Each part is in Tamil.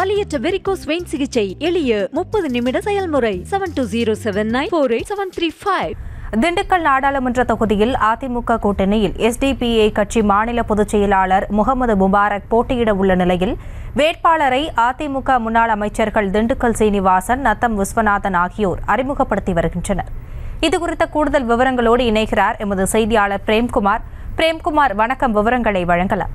வலியற்ற வெரிகோஸ் வெயின் சிகிச்சை எளிய 30 நிமிட செயல்முறை 7209487335. திண்டுக்கல் நாடாளுமன்ற தொகுதியில் அதிமுக கூட்டணியில் எஸ்டிபிஐ கட்சி மாநில பொதுச் செயலாளர் முகமது முபாரக் போட்டியிட உள்ள நிலையில் வேட்பாளரை அதிமுக முன்னாள் அமைச்சர்கள் திண்டுக்கல் சீனிவாசன், நத்தம் விஸ்வநாதன் ஆகியோர் அறிமுகப்படுத்தி வருகின்றனர். இதுகுறித்த கூடுதல் விவரங்களோடு இணைகிறார் எமது செய்தியாளர் பிரேம்குமார். பிரேம்குமார், வணக்கம். விவரங்களை வழங்கலாம்.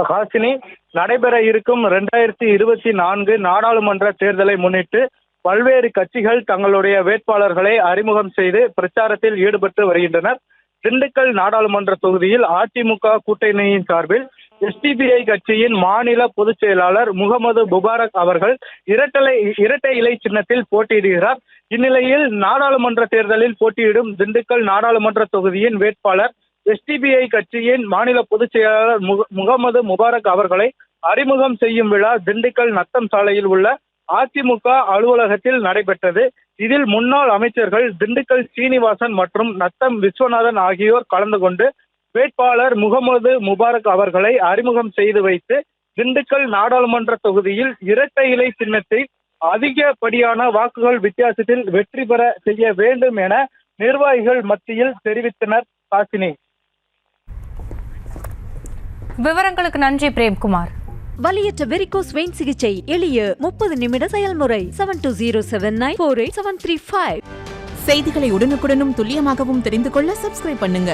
ஹாசினி, நடைபெற இருக்கும் 2024 நாடாளுமன்ற தேர்தலை முன்னிட்டு பல்வேறு கட்சிகள் தங்களுடைய வேட்பாளர்களை அறிமுகம் செய்து பிரச்சாரத்தில் ஈடுபட்டு வருகின்றனர். திண்டுக்கல் நாடாளுமன்ற தொகுதியில் அதிமுக கூட்டணியின் சார்பில் எஸ்டிபிஐ கட்சியின் மாநில பொதுச் செயலாளர் முகமது முபாரக் அவர்கள் இரட்டை இலை சின்னத்தில் போட்டியிடுகிறார். இந்நிலையில் நாடாளுமன்ற தேர்தலில் போட்டியிடும் திண்டுக்கல் நாடாளுமன்ற தொகுதியின் வேட்பாளர் எஸ்டிபிஐ கட்சியின் மாநில பொதுச் செயலாளர் முகமது முபாரக் அவர்களை அறிமுகம் செய்யும் விழா திண்டுக்கல் நத்தம் சாலையில் உள்ள அதிமுக அலுவலகத்தில் நடைபெற்றது. இதில் முன்னாள் அமைச்சர்கள் திண்டுக்கல் சீனிவாசன் மற்றும் நத்தம் விஸ்வநாதன் ஆகியோர் கலந்து கொண்டு வேட்பாளர் முகமது முபாரக் அவர்களை அறிமுகம் செய்து வைத்து திண்டுக்கல் நாடாளுமன்ற தொகுதியில் இரட்டை இலை சின்னத்தை அதிகப்படியான வாக்குகள் வித்தியாசத்தில் வெற்றி பெற செய்ய வேண்டும் என நிர்வாகிகள் மத்தியில் தெரிவித்தனர். ஹாசினி, விவரங்களுக்கு நன்றி பிரேம்குமார். வலியற்ற வெரிகோஸ் வெயின் சிகிச்சை எளிய 30 நிமிட செயல்முறை 7209487335. செய்திகளை உடனுக்குடனும் துல்லியமாகவும் தெரிந்து கொள்ள சப்ஸ்கிரைப் பண்ணுங்க.